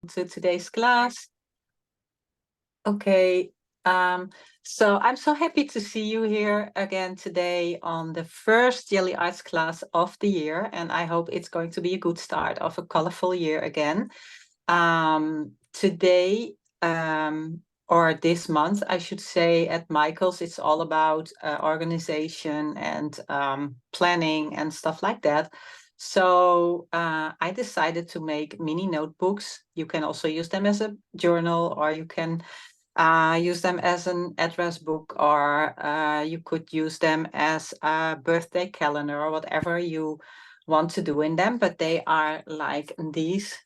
to today's class. Okay, so I'm so happy to see you here again today on the first Gelli Arts class of the year, and I hope it's going to be a good start of a colorful year again. Today, or this month, I should say, at Michael's, it's all about organization and planning and stuff like that. So I decided to make mini notebooks. You can also use them as a journal, or you can use them as an address book, or you could use them as a birthday calendar, or whatever you want to do in them. But they are like these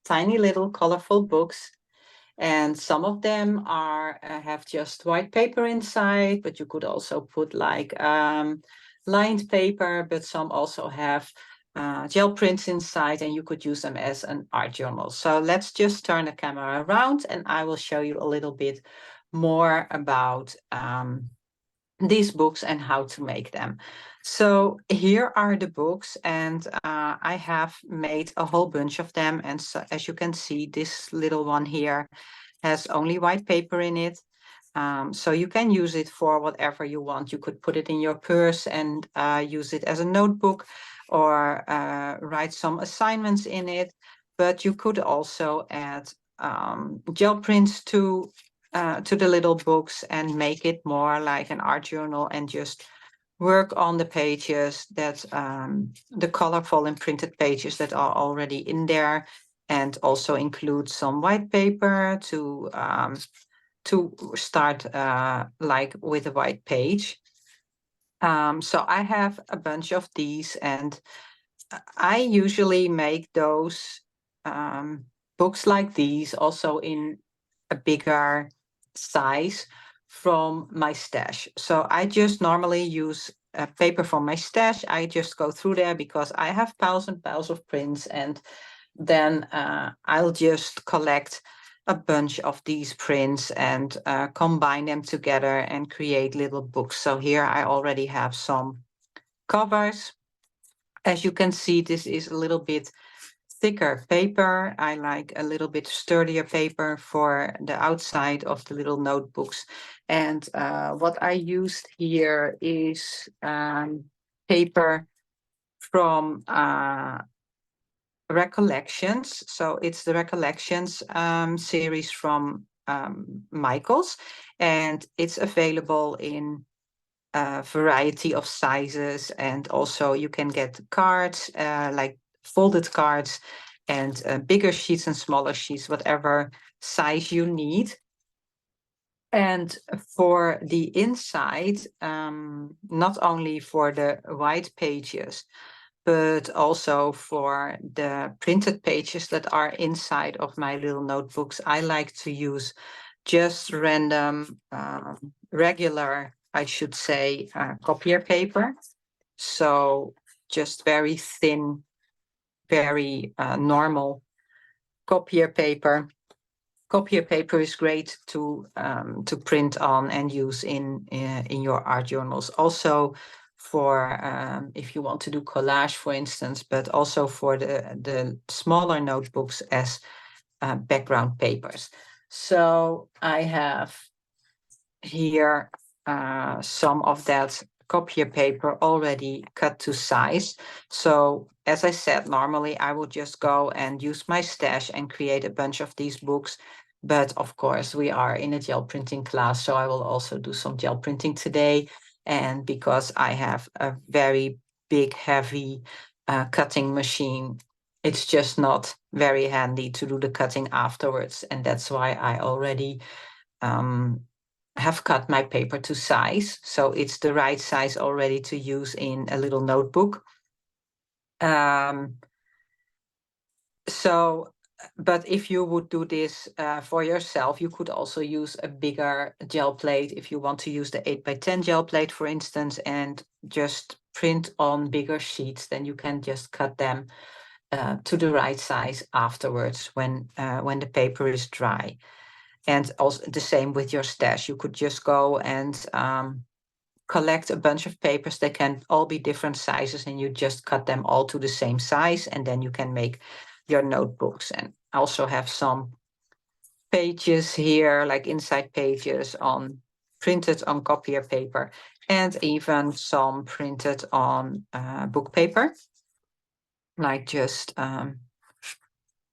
tiny little colorful books. And some of them are have just white paper inside, but you could also put like lined paper, but some also have gel prints inside, and you could use them as an art journal. So let's just turn the camera around and I will show you a little bit more about these books and how to make them. So here are the books, and I have made a whole bunch of them. And so, as you can see, this little one here has only white paper in it. So you can use it for whatever you want. You could put it in your purse and use it as a notebook, or write some assignments in it. But you could also add gel prints to the little books and make it more like an art journal, and just work on the pages that the colorful and printed pages that are already in there, and also include some white paper to start like with a white page. So I have a bunch of these, and I usually make those books like these also in a bigger size from my stash. So I just normally use paper from my stash. I just go through there because I have piles and piles of prints, and then I'll just collect a bunch of these prints and combine them together and create little books. So here I already have some covers. As you can see, this is a little bit thicker paper. I like a little bit sturdier paper for the outside of the little notebooks. And what I used here is paper from Recollections. So it's the Recollections series from Michael's, and it's available in a variety of sizes. And also you can get cards, like folded cards, and bigger sheets and smaller sheets, whatever size you need. And for the inside, not only for the white pages, but also for the printed pages that are inside of my little notebooks, I like to use just random, regular, I should say, copier paper. So just very thin, very normal copier paper. Copier paper is great to print on and use in your art journals. Also for if you want to do collage, for instance, but also for the smaller notebooks as background papers. So I have here some of that copier paper already cut to size. So as I said, normally I would just go and use my stash and create a bunch of these books. But of course, we are in a gel printing class, so I will also do some gel printing today. And because I have a very big, heavy cutting machine, it's just not very handy to do the cutting afterwards. And that's why I already have cut my paper to size. So it's the right size already to use in a little notebook. But if you would do this for yourself, you could also use a bigger gel plate. If you want to use the 8x10 gel plate, for instance, and just print on bigger sheets, then you can just cut them to the right size afterwards when the paper is dry. And also the same with your stash. You could just go and collect a bunch of papers. They can all be different sizes, and you just cut them all to the same size, and then you can make your notebooks. And I also have some pages here, like inside pages printed on copier paper, and even some printed on book paper, like just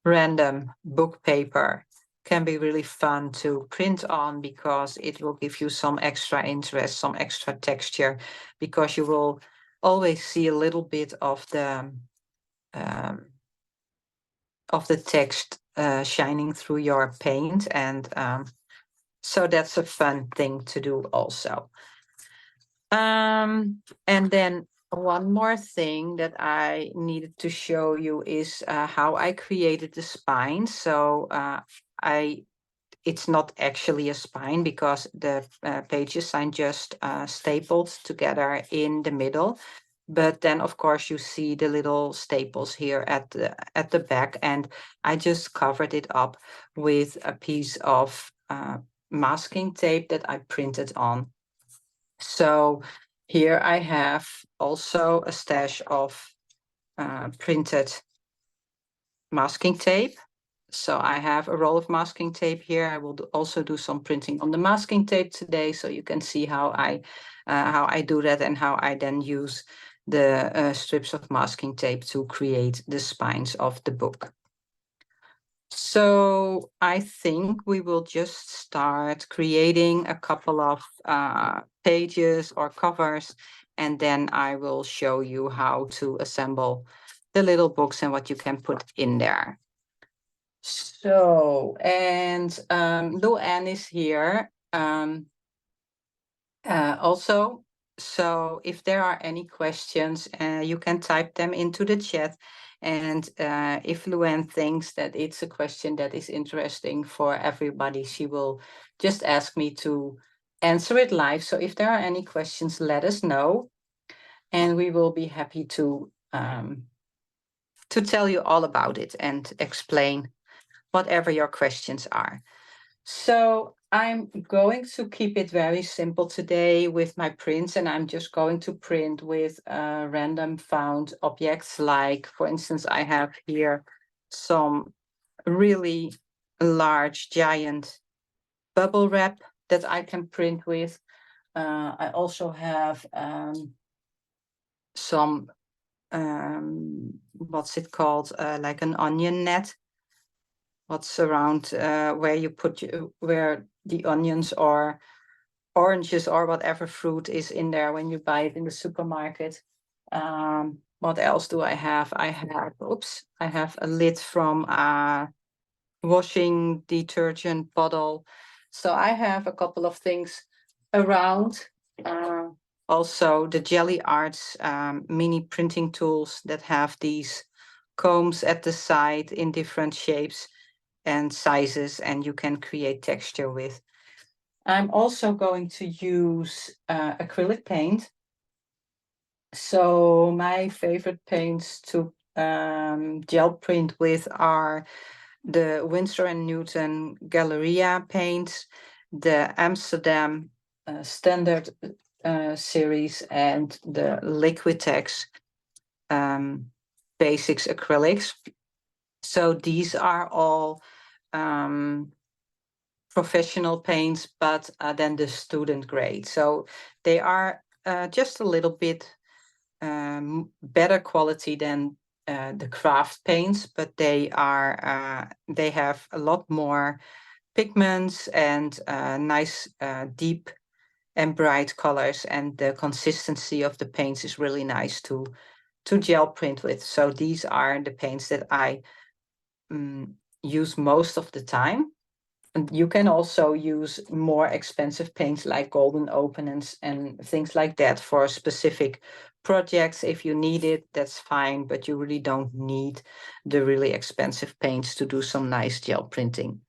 random book paper. Can be really fun to print on because it will give you some extra interest, some extra texture, because you will always see a little bit of the text shining through your paint, and so that's a fun thing to do also. And then one more thing that I needed to show you is how I created the spine. So it's not actually a spine because the pages are just stapled together in the middle. But then, of course, you see the little staples here at the back, and I just covered it up with a piece of masking tape that I printed on. So here I have also a stash of printed masking tape. So I have a roll of masking tape here. I will also do some printing on the masking tape today, so you can see how I do that and how I then use the strips of masking tape to create the spines of the book. So I think we will just start creating a couple of pages or covers, and then I will show you how to assemble the little books and what you can put in there. So, and Luann is here also. So if there are any questions, you can type them into the chat. And if Luann thinks that it's a question that is interesting for everybody, she will just ask me to answer it live. So if there are any questions, let us know. And we will be happy to tell you all about it and explain whatever your questions are. So I'm going to keep it very simple today with my prints, and I'm just going to print with random found objects. Like, for instance, I have here some really large, giant bubble wrap that I can print with. I also have some, what's it called, like an onion net. What's around where you put where the onions or oranges or whatever fruit is in there when you buy it in the supermarket. What else do I have? I have a lid from a washing detergent bottle. So I have a couple of things around. Also the Gelli Arts mini printing tools that have these combs at the side in different shapes and sizes, and you can create texture with. I'm also going to use acrylic paint. So my favorite paints to gel print with are the Winsor Newton Galleria paints, the Amsterdam Standard series, and the Liquitex Basics acrylics. So these are all professional paints, but then the student grade. So they are just a little bit better quality than the craft paints, but they have a lot more pigments and nice deep and bright colors, and the consistency of the paints is really nice to gel print with. So these are the paints that I use most of the time. And you can also use more expensive paints like Golden Open and things like that for specific projects. If you need it, that's fine, but you really don't need the really expensive paints to do some nice gel printing.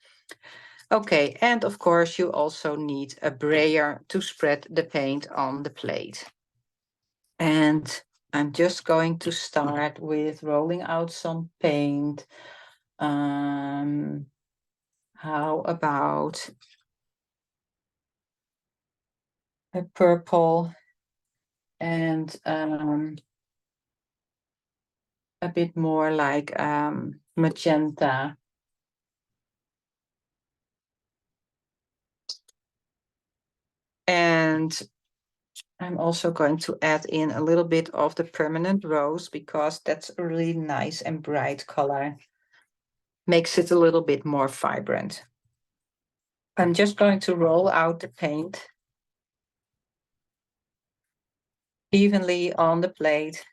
Okay, and of course you also need a brayer to spread the paint on the plate. And I'm just going to start with rolling out some paint. How about a purple and a bit more like magenta And I'm also going to add in a little bit of the permanent rose because that's a really nice and bright color. Makes it a little bit more vibrant. I'm just going to roll out the paint evenly on the plate.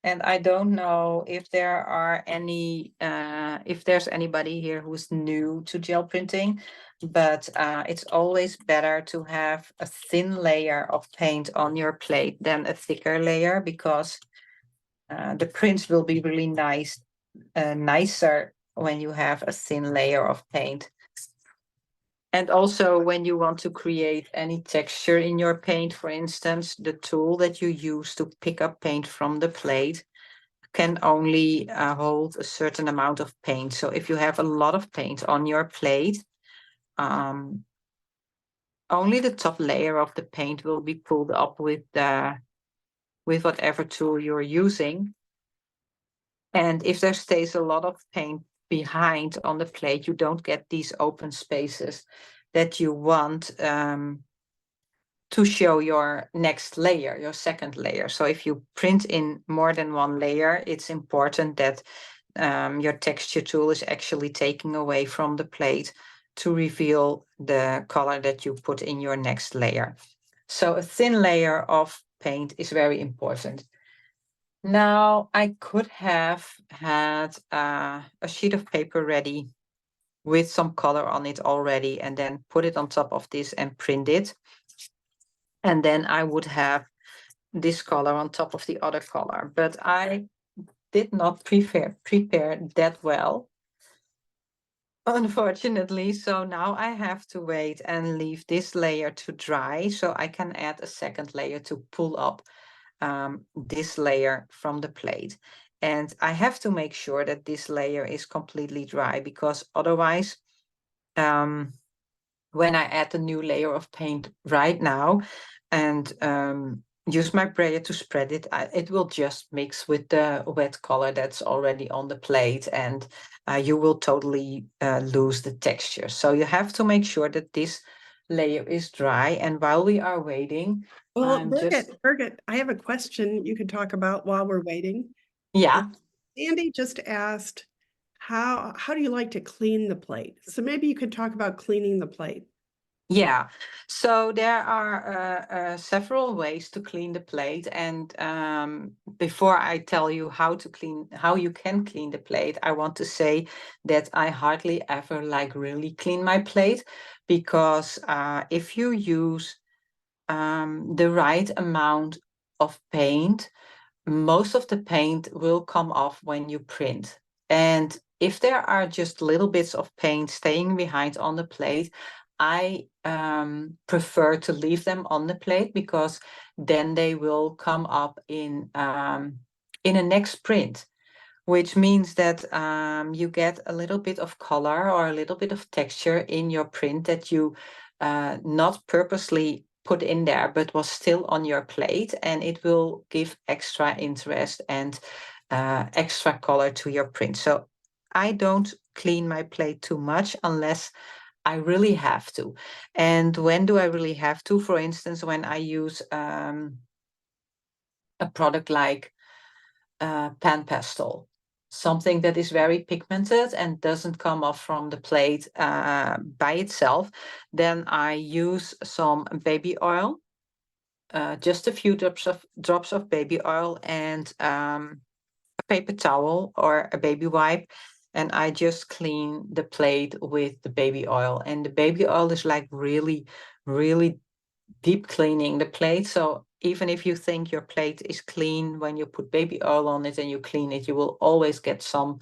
And I don't know if there are any, if there's anybody here who's new to gel printing, but it's always better to have a thin layer of paint on your plate than a thicker layer, because the prints will be really nice, nicer when you have a thin layer of paint. And also when you want to create any texture in your paint, for instance, the tool that you use to pick up paint from the plate can only hold a certain amount of paint. So if you have a lot of paint on your plate, only the top layer of the paint will be pulled up with whatever tool you're using. And if there stays a lot of paint behind on the plate, you don't get these open spaces that you want to show your next layer, your second layer. So if you print in more than one layer, it's important that your texture tool is actually taking away from the plate to reveal the color that you put in your next layer. So a thin layer of paint is very important. Now, I could have had a sheet of paper ready with some color on it already, and then put it on top of this and print it. And then I would have this color on top of the other color. But I did not prepare that well, unfortunately. So now I have to wait and leave this layer to dry so I can add a second layer to pull up this layer from the plate. And I have to make sure that this layer is completely dry, because otherwise, when I add a new layer of paint right now and use my brayer to spread it, it will just mix with the wet color that's already on the plate, and you will totally lose the texture. So you have to make sure that this layer is dry. And while we are waiting, well, Birgit, I have a question you could talk about while we're waiting. Yeah. Sandy just asked, how do you like to clean the plate? So maybe you could talk about cleaning the plate. Yeah, so there are several ways to clean the plate, and before I tell you how you can clean the plate, I want to say that I hardly ever really clean my plate, because if you use the right amount of paint, most of the paint will come off when you print. And if there are just little bits of paint staying behind on the plate, I prefer to leave them on the plate, because then they will come up in a next print, which means that you get a little bit of color or a little bit of texture in your print that you not purposely put in there, but was still on your plate, and it will give extra interest and extra color to your print. So I don't clean my plate too much unless I really have to. And when do I really have to? For instance, when I use a product like pan pastel, something that is very pigmented and doesn't come off from the plate by itself, then I use some baby oil, just a few drops of baby oil, and a paper towel or a baby wipe, and I just clean the plate with the baby oil. And the baby oil is really, really deep cleaning the plate. So even if you think your plate is clean, when you put baby oil on it and you clean it, you will always get some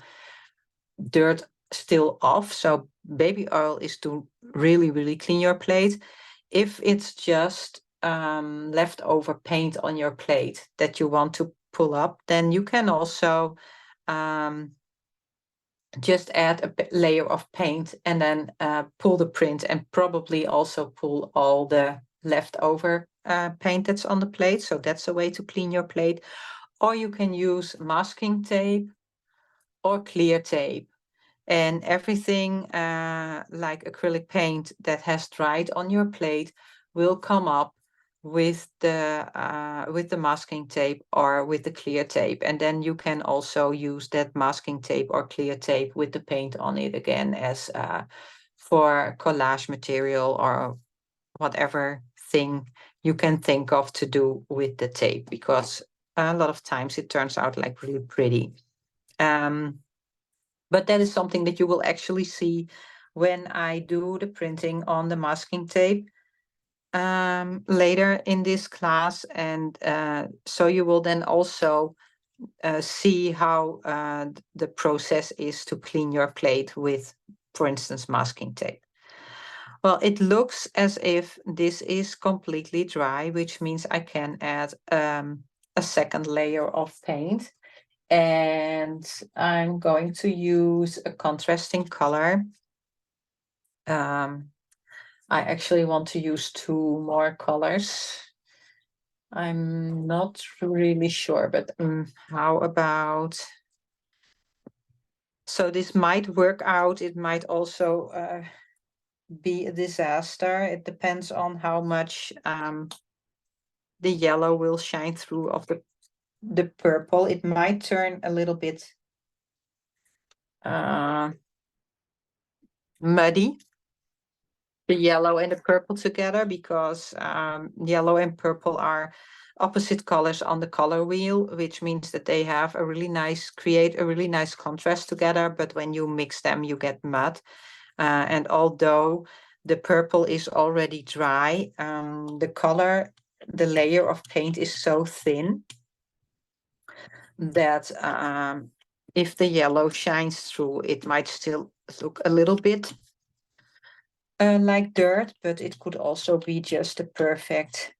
dirt still off. So baby oil is to really, really clean your plate. If it's just leftover paint on your plate that you want to pull up, then you can also just add a layer of paint and then pull the print, and probably also pull all the leftover paint that's on the plate. So that's a way to clean your plate. Or you can use masking tape or clear tape. And everything like acrylic paint that has dried on your plate will come up with the masking tape or with the clear tape. And then you can also use that masking tape or clear tape with the paint on it again as for collage material or whatever thing you can think of to do with the tape, because a lot of times it turns out like really pretty. But that is something that you will actually see when I do the printing on the masking tape later in this class. And so you will then also see how the process is to clean your plate with, for instance, masking tape. Well, it looks as if this is completely dry, which means I can add a second layer of paint. And I'm going to use a contrasting color. I actually want to use 2 more colors. I'm not really sure, but how about... So this might work out. It might also be a disaster. It depends on how much the yellow will shine through of the purple. It might turn a little bit muddy, the yellow and the purple together, because yellow and purple are opposite colors on the color wheel, which means that they have a really nice, create a really nice contrast together. But when you mix them, you get mud. And although the purple is already dry, the layer of paint is so thin that if the yellow shines through, it might still look a little bit like dirt, but it could also be just a perfect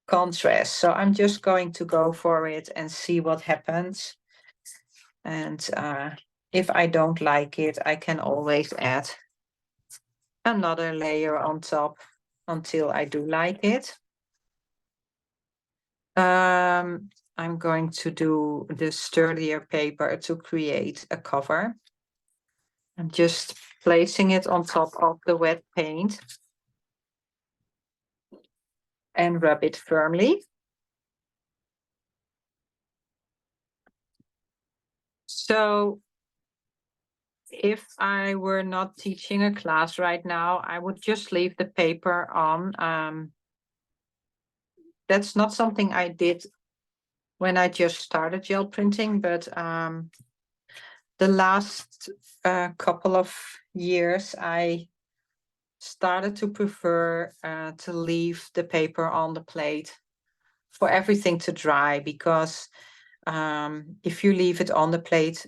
contrast. So I'm just going to go for it and see what happens. And if I don't like it, I can always add another layer on top until I do like it. I'm going to do the sturdier paper to create a cover. I'm just placing it on top of the wet paint and rub it firmly. So if I were not teaching a class right now, I would just leave the paper on. That's not something I did when I just started gel printing, but the last couple of years, I started to prefer to leave the paper on the plate for everything to dry, because if you leave it on the plate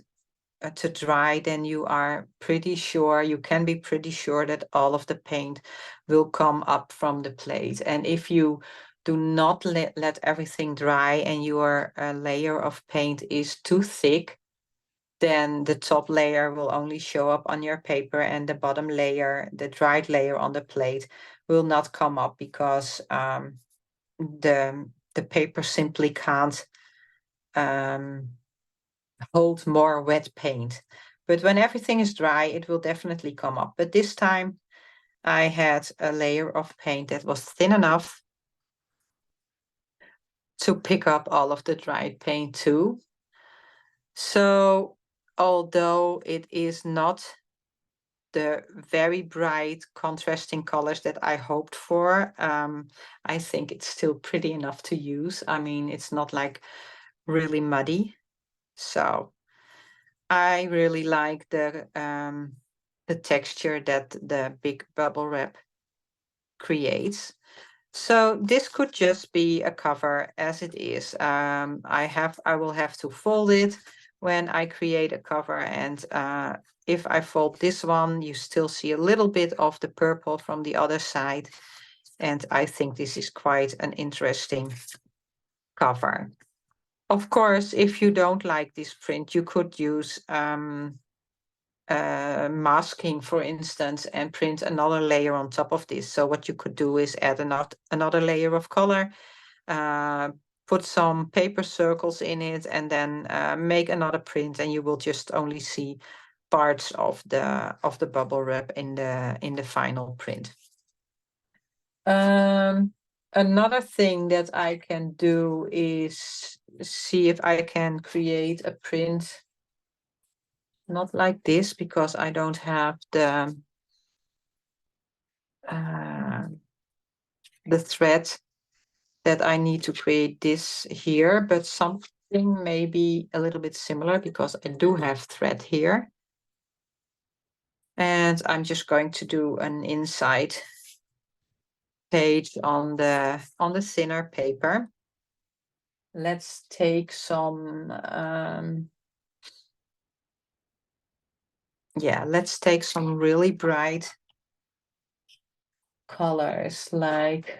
to dry, then you are pretty sure, you can be pretty sure that all of the paint will come up from the plate. And if you do not let everything dry and your layer of paint is too thick, then the top layer will only show up on your paper, and the bottom layer, the dried layer on the plate, will not come up, because the paper simply can't hold more wet paint. But when everything is dry, it will definitely come up. But this time I had a layer of paint that was thin enough to pick up all of the dried paint too. So although it is not the very bright contrasting colors that I hoped for, I think it's still pretty enough to use. I mean, it's not like really muddy. So I really like the texture that the big bubble wrap creates. So this could just be a cover as it is. I will have to fold it when I create a cover, and if I fold this one, you still see a little bit of the purple from the other side, and I think this is quite an interesting cover. Of course, if you don't like this print, you could use masking, for instance, and print another layer on top of this. So what you could do is add another layer of color, put some paper circles in it, and then make another print, and you will just only see parts of the bubble wrap in the final print. Another thing that I can do is see if I can create a print not like this, because I don't have the thread that I need to create this here, but something maybe a little bit similar, because I do have thread here. And I'm just going to do an inside page on the thinner paper. Let's take some let's take some really bright colors, like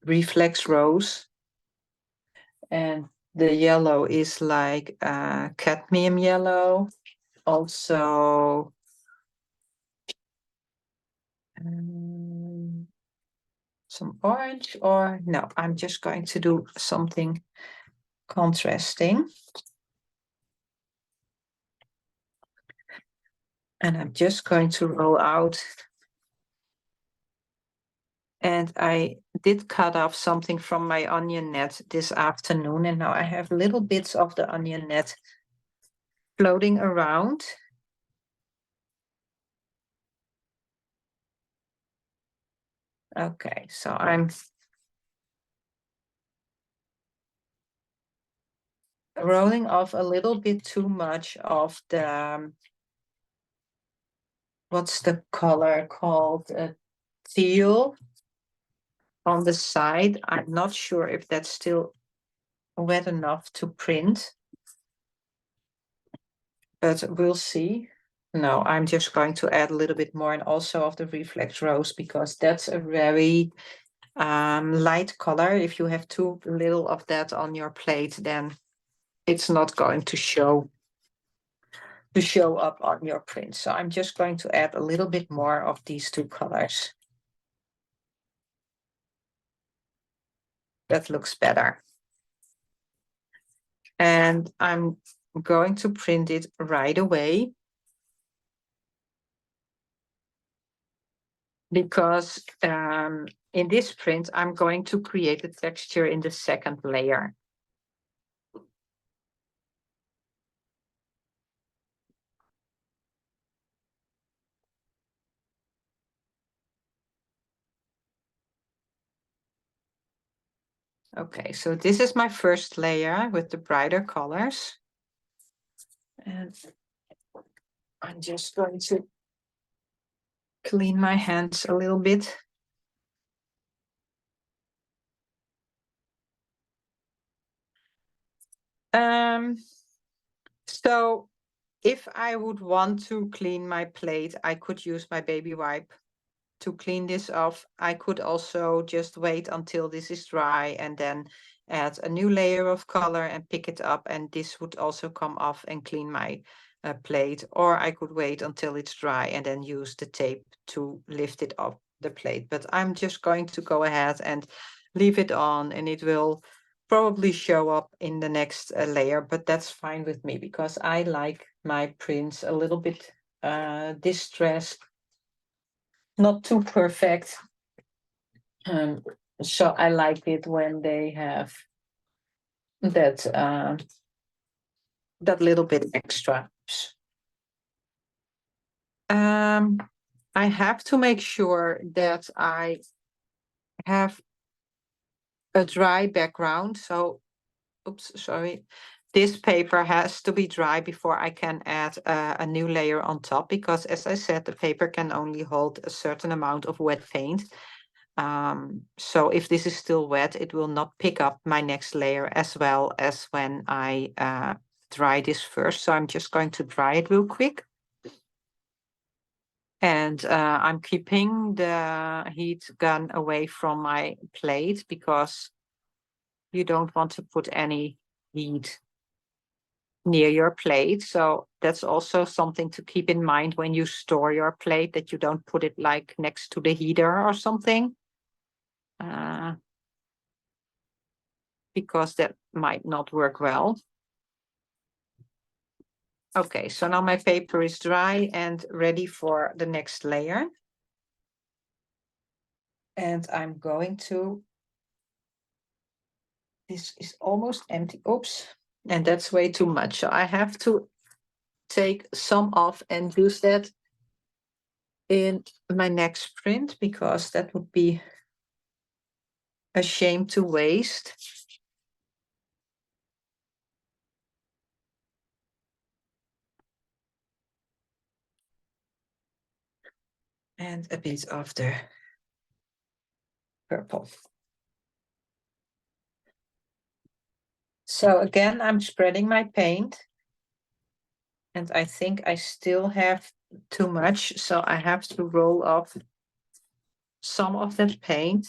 reflex rose, and the yellow is like cadmium yellow. Also some orange, or no, I'm just going to do something contrasting. And I'm just going to roll out. And I did cut off something from my onion net this afternoon, and now I have little bits of the onion net floating around. Okay, so I'm rolling off a little bit too much of the, what's the color called? Teal on the side. I'm not sure if that's still wet enough to print, but we'll see. No, I'm just going to add a little bit more, and also of the reflex rose, because that's a very light color. If you have too little of that on your plate, then it's not going to show up on your print. So I'm just going to add a little bit more of these two colors. That looks better. And I'm going to print it right away, because in this print, I'm going to create a texture in the second layer. Okay, so this is my first layer with the brighter colors. And I'm just going to clean my hands a little bit. So if I would want to clean my plate, I could use my baby wipe to clean this off. I could also just wait until this is dry and then add a new layer of color and pick it up, and this would also come off and clean my plate. Or I could wait until it's dry and then use the tape to lift it off the plate. But I'm just going to go ahead and leave it on, and it will probably show up in the next layer, but that's fine with me, because I like my prints a little bit distressed, not too perfect. So I like it when they have that that little bit extra. I have to make sure that I have a dry background. So, oops, sorry. This paper has to be dry before I can add a new layer on top, because as I said, the paper can only hold a certain amount of wet paint. So if this is still wet, it will not pick up my next layer as well as when I dry this first. So I'm just going to dry it real quick. And I'm keeping the heat gun away from my plate, because you don't want to put any heat near your plate. So that's also something to keep in mind when you store your plate, that you don't put it like next to the heater or something. because that might not work well. Okay, so now my paper is dry and ready for the next layer. And I'm going to, this is almost empty, oops, and that's way too much. So I have to take some off and use that in my next print, because that would be a shame to waste. And a bit of the purple. So again, I'm spreading my paint. And I think I still have too much, so I have to roll off some of that paint.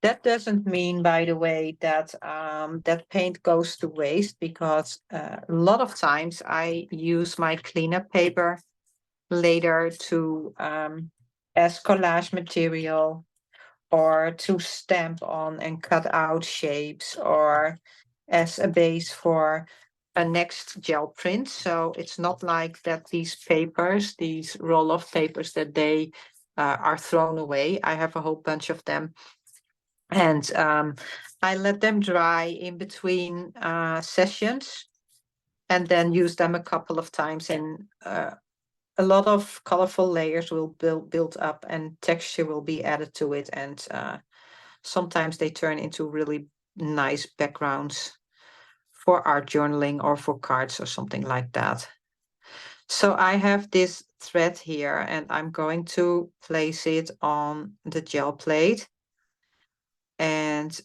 That doesn't mean, by the way, that that paint goes to waste, because a lot of times I use my cleanup paper later to as collage material, or to stamp on and cut out shapes, or as a base for a next gel print. So it's not like that these papers, these roll-off papers, that they are thrown away. I have a whole bunch of them. And I let them dry in between sessions, and then use them a couple of times, and a lot of colorful layers will build up, and texture will be added to it. And sometimes they turn into really nice backgrounds for art journaling or for cards or something like that. So I have this thread here, and I'm going to place it on the gel plate. And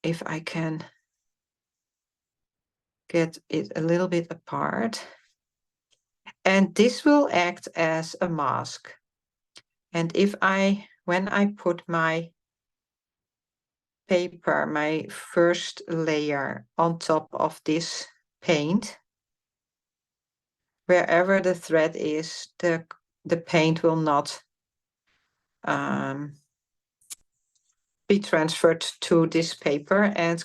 if I can get it a little bit apart. And this will act as a mask. And when I put my paper, my first layer, on top of this paint, wherever the thread is, the paint will not be transferred to this paper, and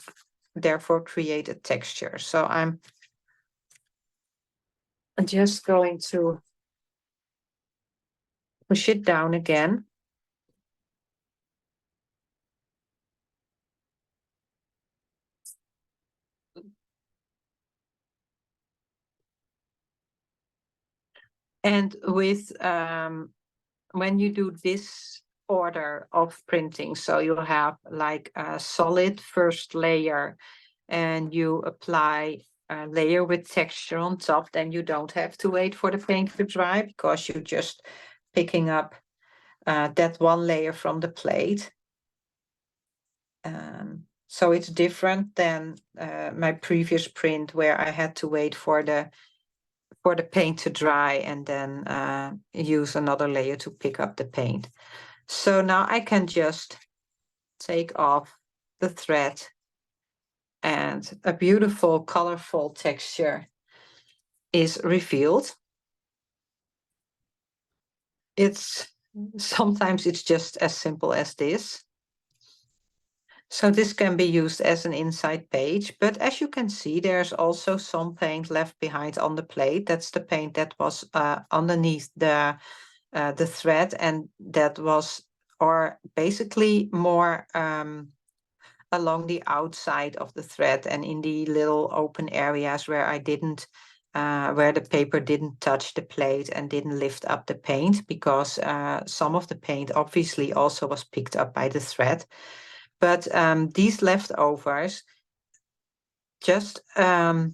therefore create a texture. So I'm just going to push it down again. And with when you do this order of printing, so you have like a solid first layer, and you apply a layer with texture on top, then you don't have to wait for the paint to dry, because you're just picking up that one layer from the plate. So it's different than my previous print, where I had to wait for the paint to dry, and then use another layer to pick up the paint. So now I can just take off the thread, and a beautiful colorful texture is revealed. Sometimes it's just as simple as this. So this can be used as an inside page, but as you can see, there's also some paint left behind on the plate. That's the paint that was underneath the thread, and that was, or basically more along the outside of the thread, and in the little open areas where I didn't, where the paper didn't touch the plate and didn't lift up the paint, because some of the paint obviously also was picked up by the thread. But these leftovers just act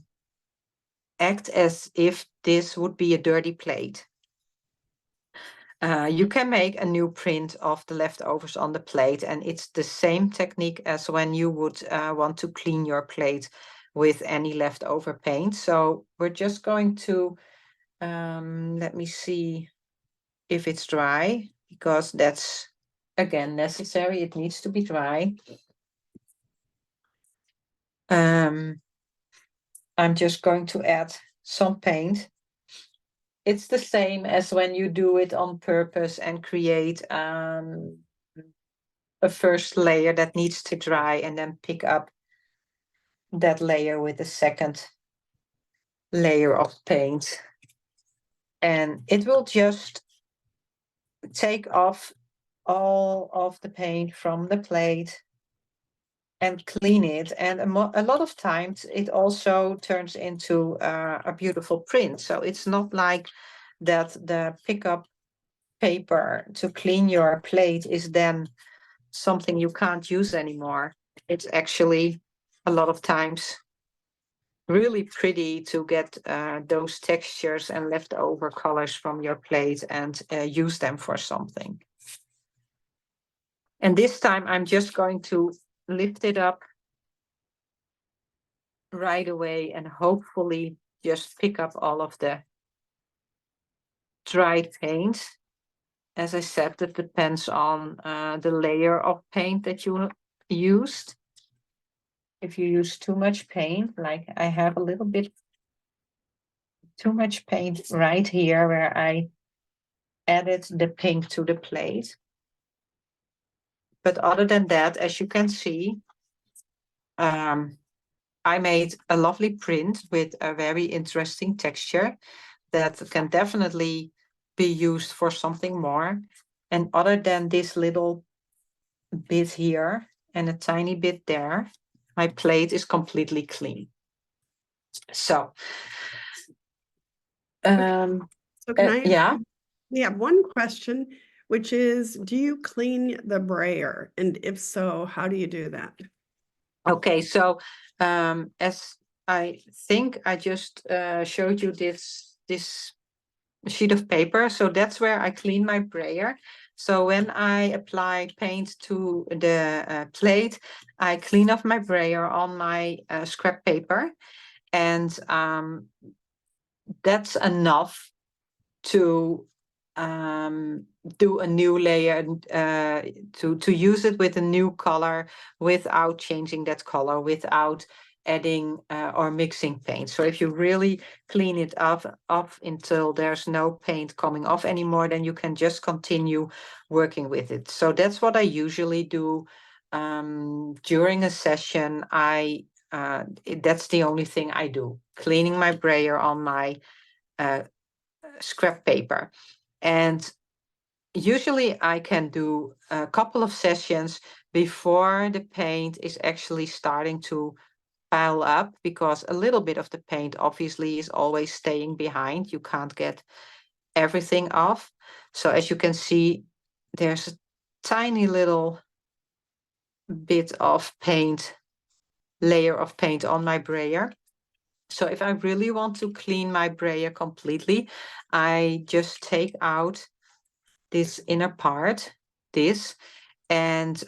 as if this would be a dirty plate. You can make a new print of the leftovers on the plate, and it's the same technique as when you would want to clean your plate with any leftover paint. So we're just going to, let me see if it's dry, because that's, again, necessary. It needs to be dry. I'm just going to add some paint. It's the same as when you do it on purpose and create a first layer that needs to dry and then pick up that layer with the second layer of paint. And it will just take off all of the paint from the plate and clean it. And a lot of times it also turns into a beautiful print. So it's not like that the pickup paper to clean your plate is then something you can't use anymore. It's actually a lot of times really pretty to get those textures and leftover colors from your plate and use them for something. And this time I'm just going to lift it up right away and hopefully just pick up all of the dried paint. As I said, that depends on the layer of paint that you used. If you use too much paint, like I have a little bit too much paint right here where I added the pink to the plate. But other than that, as you can see, I made a lovely print with a very interesting texture that can definitely be used for something more. And other than this little bit here and a tiny bit there, my plate is completely clean. So, So can I ask yeah. we have one question, which is, do you clean the brayer? And if so, how do you do that? Okay, so as I think I just showed you this sheet of paper, so that's where I clean my brayer. So when I apply paint to the plate, I clean off my brayer on my scrap paper, and that's enough to do a new layer, to use it with a new color without changing that color, without adding or mixing paint. So if you really clean it up until there's no paint coming off anymore, then you can just continue working with it. So that's what I usually do during a session. That's the only thing I do, cleaning my brayer on my scrap paper. And usually I can do a couple of sessions before the paint is actually starting to pile up, because a little bit of the paint obviously is always staying behind. You can't get everything off. So as you can see, there's a tiny little bit of paint, layer of paint on my brayer. So if I really want to clean my brayer completely, I just take out this inner part, and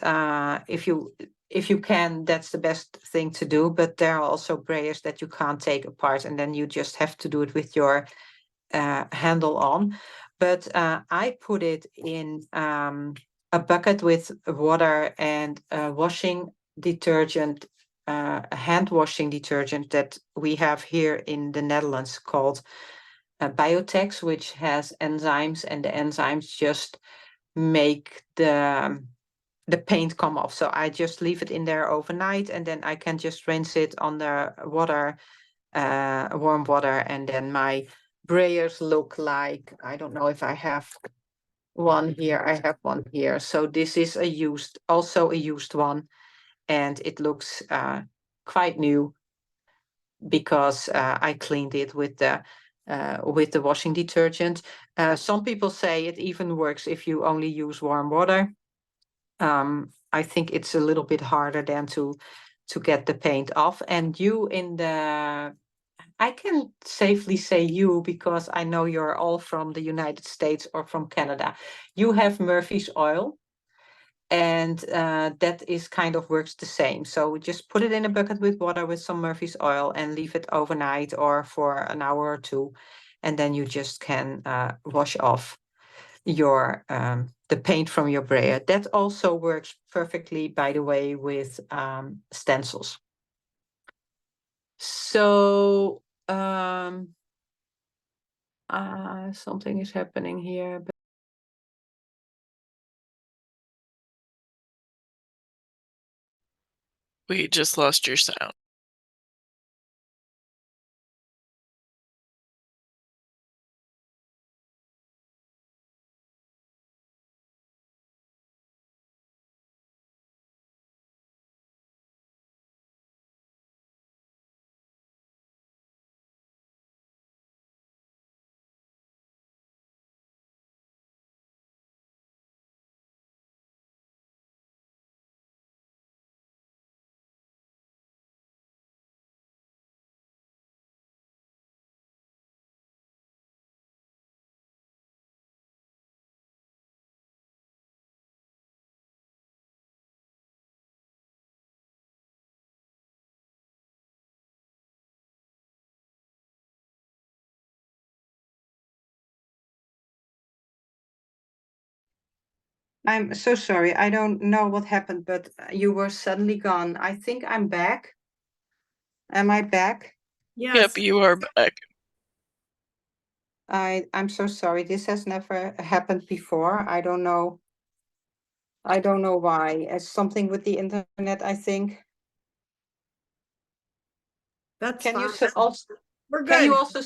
if you can, that's the best thing to do. But there are also brayers that you can't take apart, and then you just have to do it with your handle on. But I put it in a bucket with water and washing detergent, hand washing detergent that we have here in the Netherlands called Biotex, which has enzymes, and the enzymes just make the paint come off. So I just leave it in there overnight, and then I can just rinse it on the water, warm water, and then my brayers look like, I don't know if I have one here. I have one here. So this is also a used one, and it looks quite new because I cleaned it with the washing detergent. Some people say it even works if you only use warm water. I think it's a little bit harder than to get the paint off. And I can safely say you, because I know you're all from the United States or from Canada. You have Murphy's oil, and that is kind of works the same. So just put it in a bucket with water with some Murphy's oil and leave it overnight or for an hour or two, and then you just can wash off your the paint from your brayer. That also works perfectly, by the way, with stencils. So something is happening here. We just lost your sound. I'm so sorry. I don't know what happened, but you were suddenly gone. I think I'm back. Am I back? Yes. Yep, you are back. I'm so sorry. This has never happened before. I don't know. I don't know why. It's something with the internet, I think. That's Can you fine. also We're can you good. also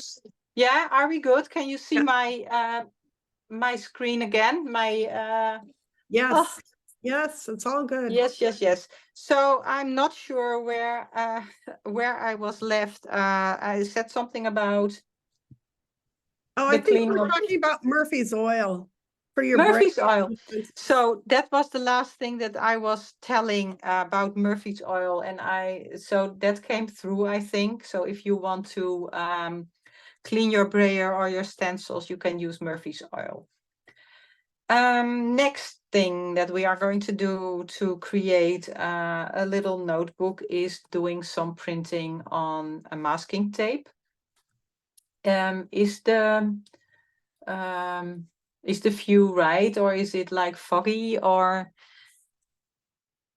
yeah, are we good? Can you see Yeah. my screen again? Yes. Oh, Yes, it's all good. yes. So I'm not sure where I was left. I said something about Oh, the I think cleaning we're of talking about Murphy's oil for your Murphy's braid. oil. So that was the last thing that I was telling about Murphy's oil, and so that came through, I think. So if you want to clean your brayer or your stencils, you can use Murphy's oil. Next thing that we are going to do to create a little notebook is doing some printing on a masking tape. Is the view right, or is it like foggy, or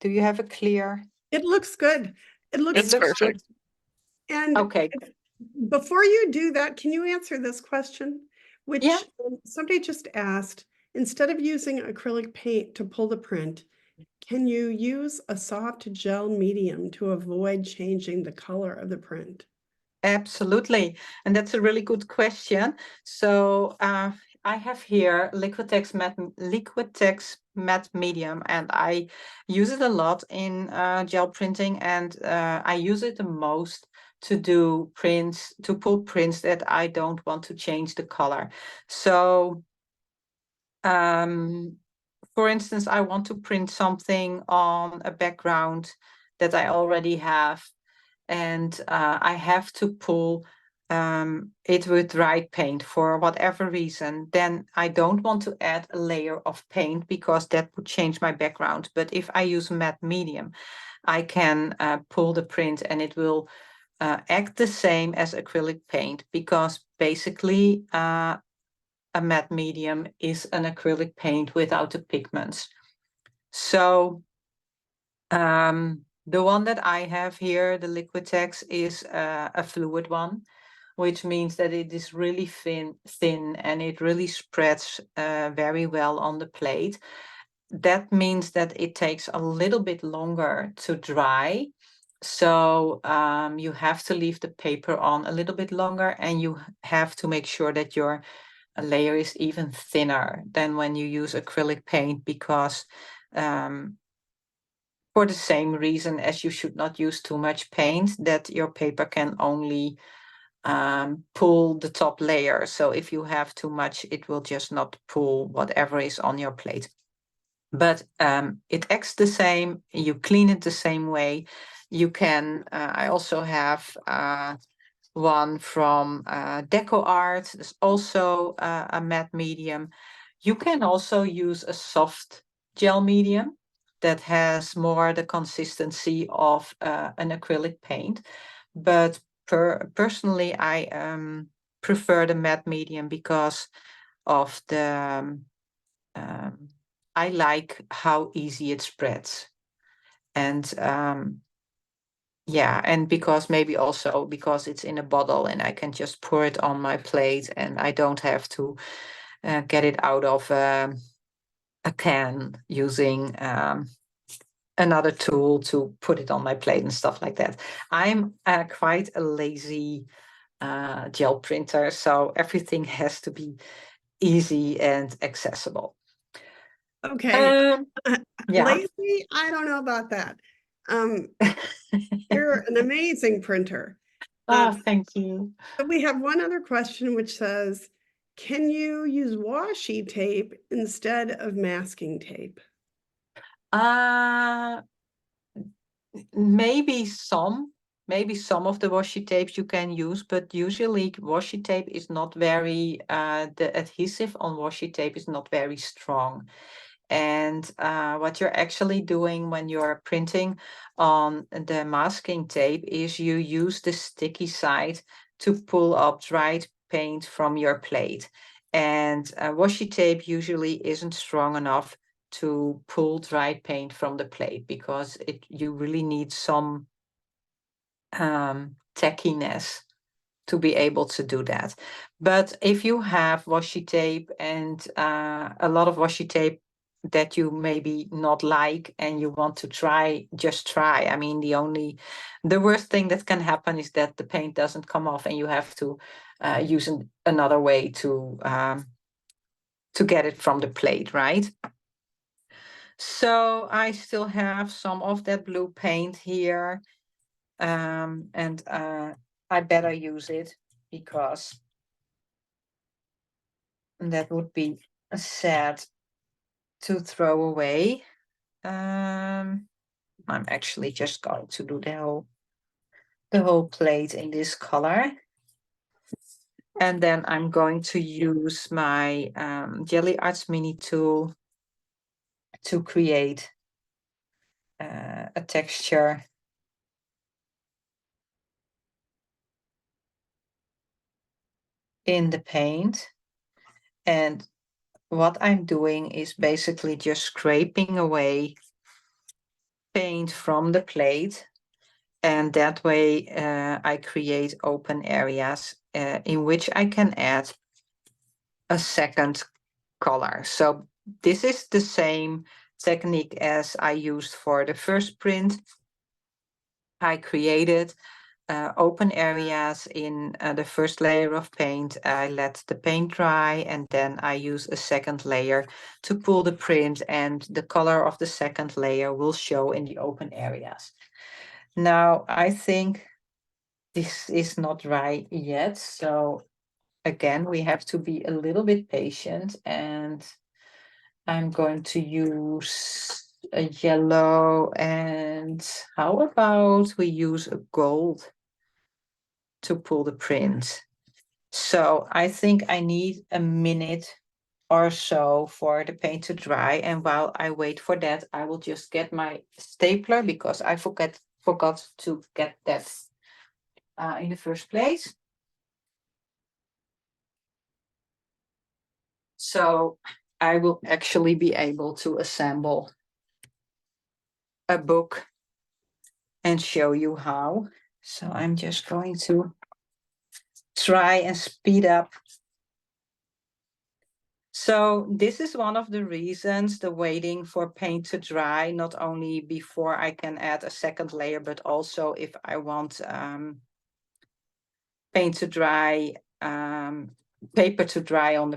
do you have a clear? It looks good. It looks perfect. good. And Okay. before you do that, can you answer this question? Which Yeah. somebody just asked, instead of using acrylic paint to pull the print, can you use a soft gel medium to avoid changing the color of the print? Absolutely, and that's a really good question. So I have here Liquitex matte medium, and I use it a lot in gel printing, and I use it the most to do prints, to pull prints that I don't want to change the color. So for instance, I want to print something on a background that I already have, and I have to pull it with dry paint for whatever reason. Then I don't want to add a layer of paint because that would change my background. But if I use matte medium, I can pull the print and it will act the same as acrylic paint, because basically a matte medium is an acrylic paint without the pigments. So the one that I have here, the Liquitex, is a fluid one, which means that it is really thin and it really spreads very well on the plate. That means that it takes a little bit longer to dry. So you have to leave the paper on a little bit longer, and you have to make sure that your layer is even thinner than when you use acrylic paint, because for the same reason as you should not use too much paint, that your paper can only pull the top layer. So if you have too much, it will just not pull whatever is on your plate. But it acts the same, you clean it the same way. You can, I also have one from Deco Art. There's also a matte medium. You can also use a soft gel medium that has more the consistency of an acrylic paint. But personally, I prefer the matte medium because of the, I like how easy it spreads. And yeah, and because maybe also because it's in a bottle and I can just pour it on my plate and I don't have to get it out of a can using another tool to put it on my plate and stuff like that. I'm quite a lazy gel printer, so everything has to be easy and accessible. Okay. Yeah. Lazy? I don't know about that. You're an amazing printer. Oh, thank you. But we have one other question which says, can you use washi tape instead of masking tape? Maybe some of the washi tapes you can use, but usually washi tape is not very, the adhesive on washi tape is not very strong. And what you're actually doing when you're printing on the masking tape is you use the sticky side to pull up dried paint from your plate. And washi tape usually isn't strong enough to pull dry paint from the plate because you really need some tackiness to be able to do that. But if you have washi tape and a lot of washi tape that you maybe not like and you want to try, just try. I mean, the worst thing that can happen is that the paint doesn't come off and you have to use another way to get it from the plate, right? So I still have some of that blue paint here, and I better use it because that would be sad to throw away. I'm actually just going to do the whole plate in this color. And then I'm going to use my Gelli Arts mini tool to create a texture in the paint. And what I'm doing is basically just scraping away paint from the plate. And that way I create open areas in which I can add a second color. So this is the same technique as I used for the first print. I created open areas in the first layer of paint. I let the paint dry and then I use a second layer to pull the print, and the color of the second layer will show in the open areas. Now, I think this is not dry yet, so again, we have to be a little bit patient, and I'm going to use a yellow, and how about we use a gold to pull the print. So I think I need a minute or so for the paint to dry, and while I wait for that, I will just get my stapler because I forgot to get that in the first place. So I will actually be able to assemble a book and show you how. So I'm just going to try and speed up. So this is one of the reasons, the waiting for paint to dry, not only before I can add a second layer, but also if I want paint to dry, paper to dry on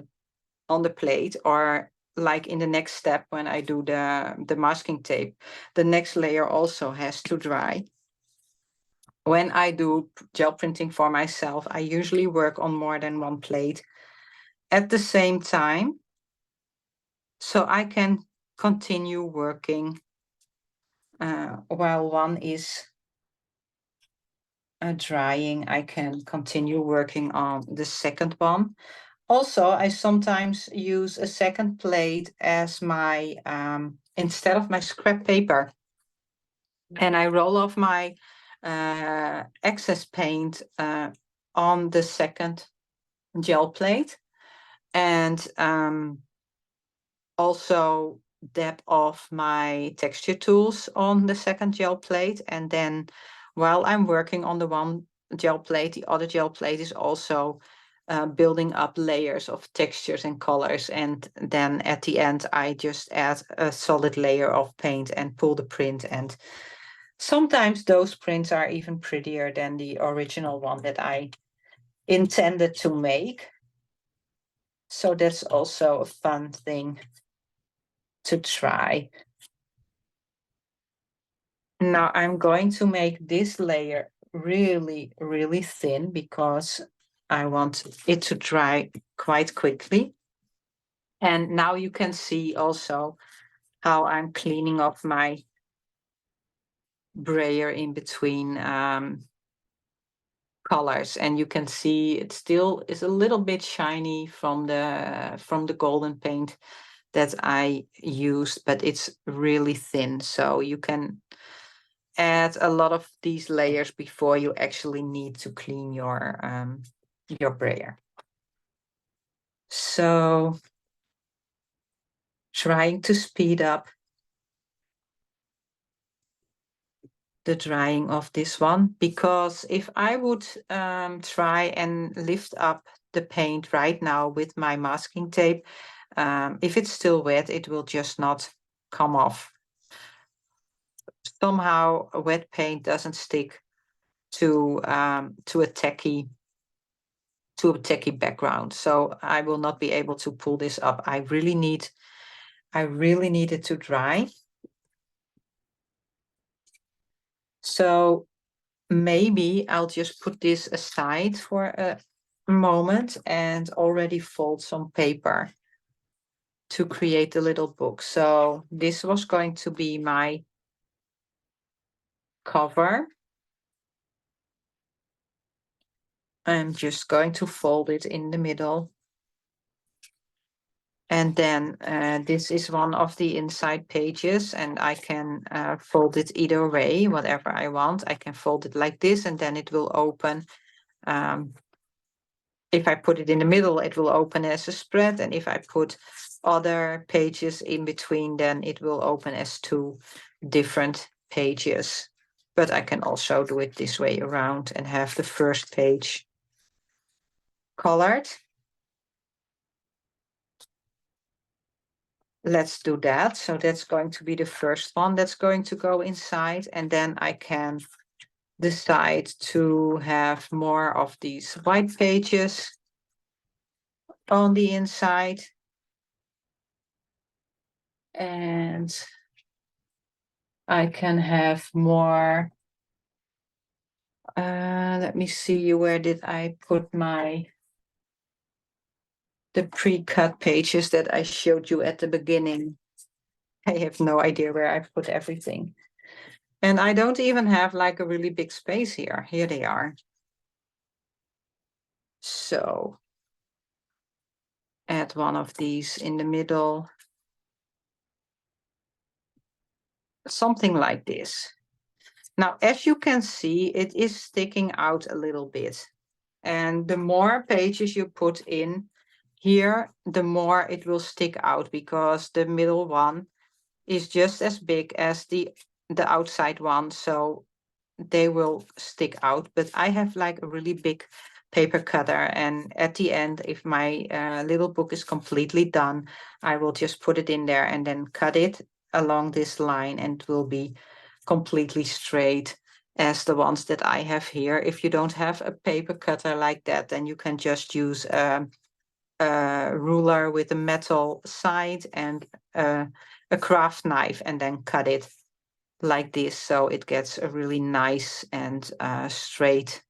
the plate, or like in the next step when I do the masking tape, the next layer also has to dry. When I do gel printing for myself, I usually work on more than one plate at the same time, so I can continue working while one is drying. I can continue working on the second one. Also, I sometimes use a second plate as my, instead of my scrap paper. And I roll off my excess paint on the second gel plate. And also dab off my texture tools on the second gel plate. And then while I'm working on the one gel plate, the other gel plate is also building up layers of textures and colors. And then at the end, I just add a solid layer of paint and pull the print. And sometimes those prints are even prettier than the original one that I intended to make. So that's also a fun thing to try. Now I'm going to make this layer really, really thin because I want it to dry quite quickly. And now you can see also how I'm cleaning up my brayer in between colors. And you can see it still is a little bit shiny from the golden paint that I used, but it's really thin. So you can add a lot of these layers before you actually need to clean your brayer. So trying to speed up the drying of this one, because if I would try and lift up the paint right now with my masking tape, if it's still wet, it will just not come off. Somehow wet paint doesn't stick to a tacky background, so I will not be able to pull this up. I really need it to dry. So maybe I'll just put this aside for a moment and already fold some paper to create a little book. So this was going to be my cover. I'm just going to fold it in the middle. And then this is one of the inside pages, and I can fold it either way, whatever I want. I can fold it like this, and then it will open. If I put it in the middle, it will open as a spread. And if I put other pages in between, then it will open as two different pages. But I can also do it this way around and have the first page colored. Let's do that. So that's going to be the first one that's going to go inside. And then I can decide to have more of these white pages on the inside. And I can have more. Let me see, where did I put the pre-cut pages that I showed you at the beginning? I have no idea where I put everything. And I don't even have like a really big space here. Here they are. So add one of these in the middle. Something like this. Now, as you can see, it is sticking out a little bit. And the more pages you put in here, the more it will stick out, because the middle one is just as big as the outside one. So they will stick out. But I have like a really big paper cutter, and at the end, if my little book is completely done, I will just put it in there and then cut it along this line, and it will be completely straight as the ones that I have here. If you don't have a paper cutter like that, then you can just use a ruler with a metal side and a craft knife, and then cut it like this, so it gets a really nice and straight,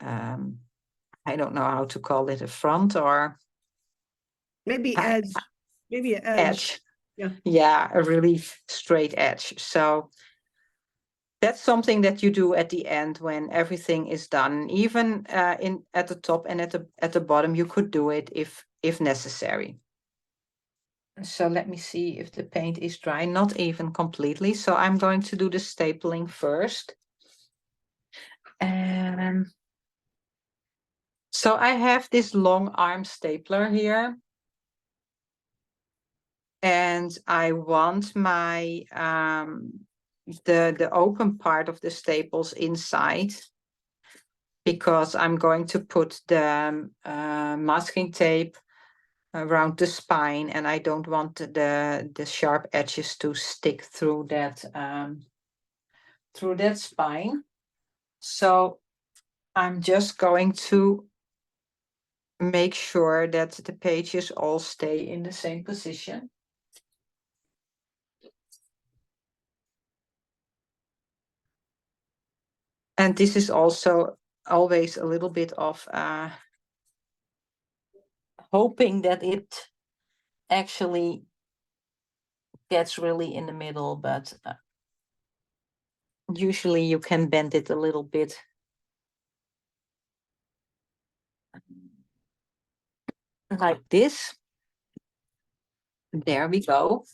I don't know how to call it, a front or Maybe edge. Maybe an edge. Yeah, a really straight edge. So that's something that you do at the end when everything is done. Even at the top and at the bottom, you could do it if necessary. So let me see if the paint is dry. Not even completely. So I'm going to do the stapling first. So I have this long arm stapler here. And I want my the open part of the staples inside. because I'm going to put the masking tape around the spine, and I don't want the sharp edges to stick through that spine. So I'm just going to make sure that the pages all stay in the same position. And this is also always a little bit of hoping that it actually gets really in the middle, but usually you can bend it a little bit. Like this. There we go.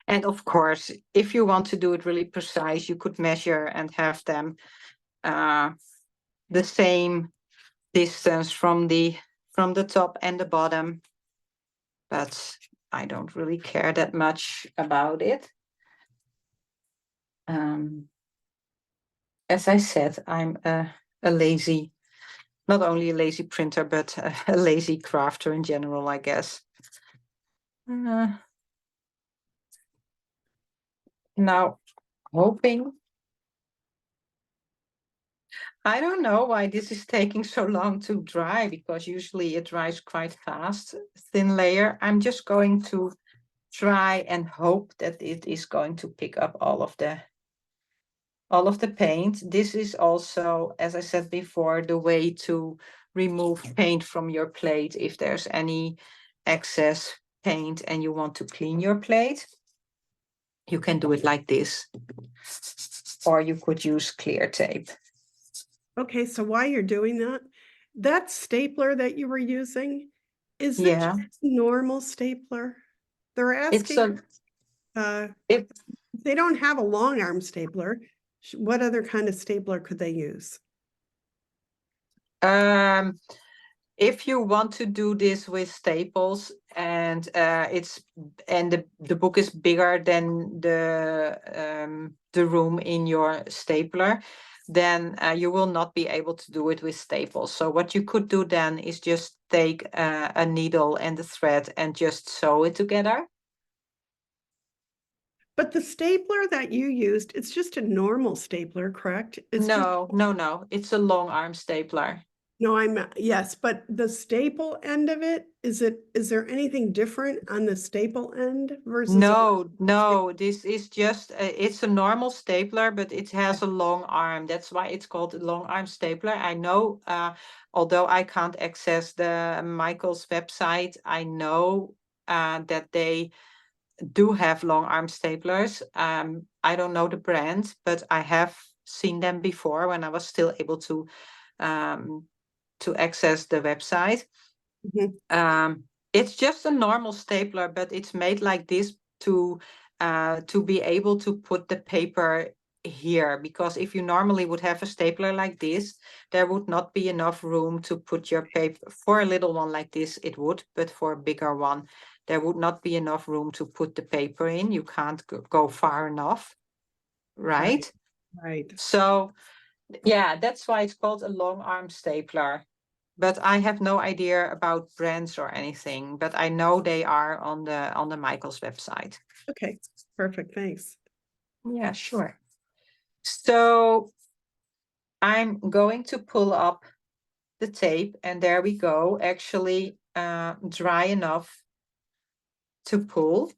And of course, if you want to do it really precise, you could measure and have them the same distance from the top and the bottom. But I don't really care that much about it. As I said, I'm a lazy, not only a lazy printer, but a lazy crafter in general, I guess. Now, hoping. I don't know why this is taking so long to dry, because usually it dries quite fast, thin layer. I'm just going to try and hope that it is going to pick up all of the paint. This is also, as I said before, the way to remove paint from your plate if there's any excess paint and you want to clean your plate. You can do it like this, or you could use clear tape. Okay, so while you're doing that, that stapler that you were using, is it Yeah, just normal stapler? They're it's asking, it they don't have a long arm stapler. What other kind of stapler could they use? if you want to do this with staples and the book is bigger than the room in your stapler, then you will not be able to do it with staples. So what you could do then is just take a needle and a thread and just sew it together. But the stapler that you used, it's just a normal stapler, correct? It's just, No, it's a long arm stapler. no, yes, but the staple end of it, is there anything different on the staple end versus? No, this is just, it's a normal stapler, but it has a long arm. That's why it's called a long arm stapler. I know, although I can't access the Michael's website, I know that they do have long arm staplers. I don't know the brand, but I have seen them before when I was still able to access the website. Mhm. It's just a normal stapler, but it's made like this to be able to put the paper here, because if you normally would have a stapler like this, there would not be enough room to put your paper. For a little one like this it would, but for a bigger one there would not be enough room to put the paper in. You can't go far enough, right? Right. So yeah, that's why it's called a long arm stapler. But I have no idea about brands or anything, but I know they are on the Michael's website. Okay, perfect, thanks. Yeah, sure. So I'm going to pull up the tape, and there we go, actually dry enough to pull.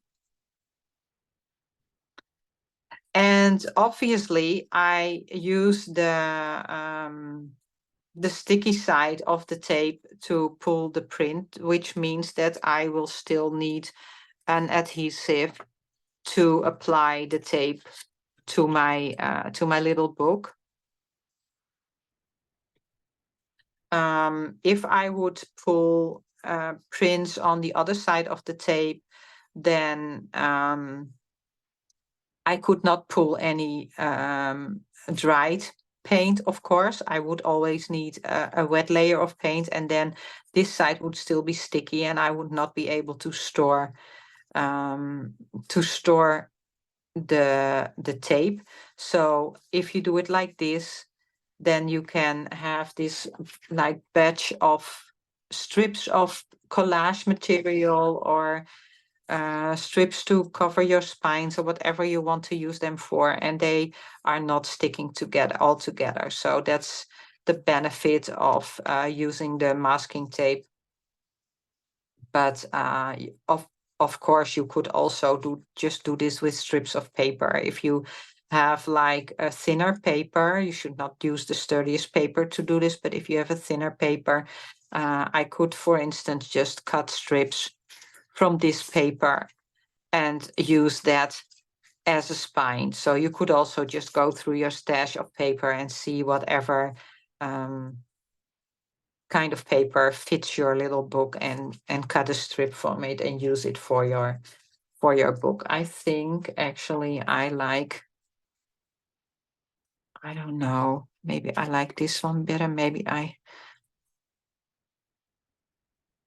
And obviously I use the sticky side of the tape to pull the print, which means that I will still need an adhesive to apply the tape to my little book. If I would pull prints on the other side of the tape, then I could not pull any dried paint, of course. I would always need a wet layer of paint, and then this side would still be sticky, and I would not be able to store the tape. So if you do it like this, then you can have this like batch of strips of collage material or strips to cover your spines or whatever you want to use them for, and they are not sticking together all together. So that's the benefit of using the masking tape. But of course, you could also just do this with strips of paper. If you have like a thinner paper, you should not use the sturdiest paper to do this. But if you have a thinner paper, I could, for instance, just cut strips from this paper and use that as a spine. So you could also just go through your stash of paper and see whatever kind of paper fits your little book and cut a strip from it and use it for your book. I think actually I don't know, maybe I like this one better.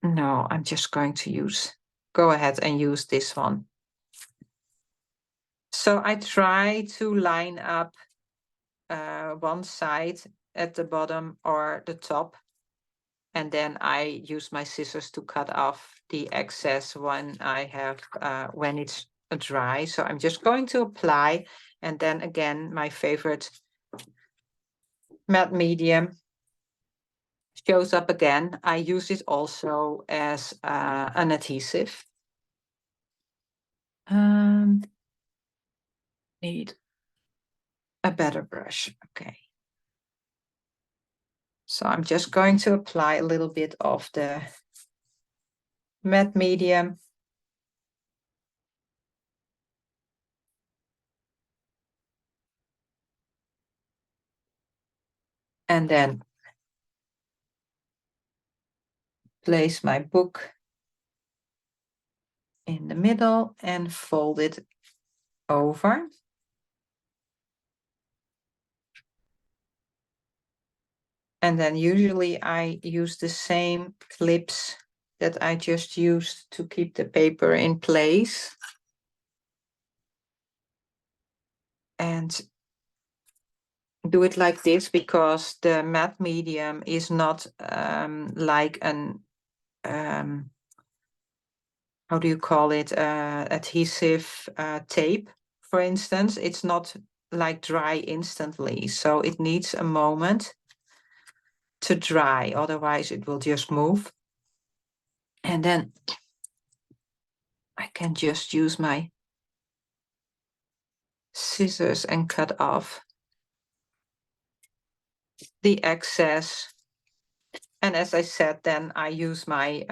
No, I'm just going to go ahead and use this one. So I try to line up one side at the bottom or the top, and then I use my scissors to cut off the excess when when it's dry. So I'm just going to apply, and then again, my favorite matte medium shows up again. I use it also as an adhesive. Need a better brush. Okay. So I'm just going to apply a little bit of the matte medium. And then place my book in the middle and fold it over. And then usually I use the same clips that I just used to keep the paper in place. And do it like this because the matte medium is not like an, how do you call it, adhesive tape, for instance. It's not like dry instantly, so it needs a moment to dry, otherwise it will just move. And then I can just use my scissors and cut off the excess. And as I said, then I use my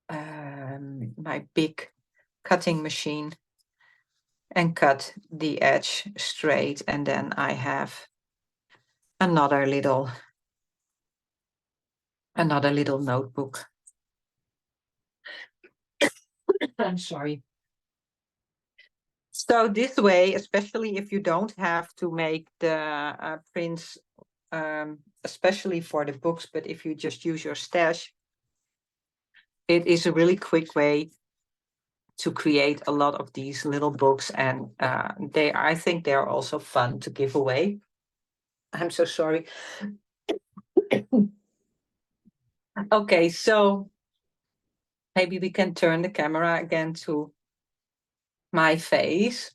my big cutting machine and cut the edge straight, and then I have another little notebook. I'm sorry. So this way, especially if you don't have to make the prints, especially for the books, but if you just use your stash, it is a really quick way to create a lot of these little books, and I think they are also fun to give away. I'm so sorry. Okay, so maybe we can turn the camera again to my face.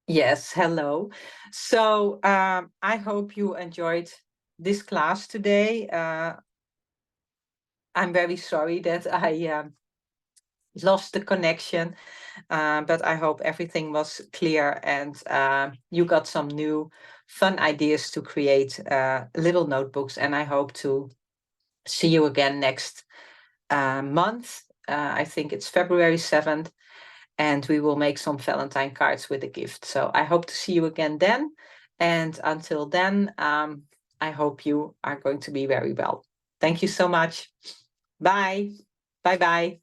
Yes, hello. So I hope you enjoyed this class today. I'm very sorry that I lost the connection, but I hope everything was clear and you got some new fun ideas to create little notebooks. And I hope to see you again next month. I think it's February 7th. And we will make some Valentine cards with a gift. So I hope to see you again then. And until then, I hope you are going to be very well. Thank you so much. Bye. Bye-bye.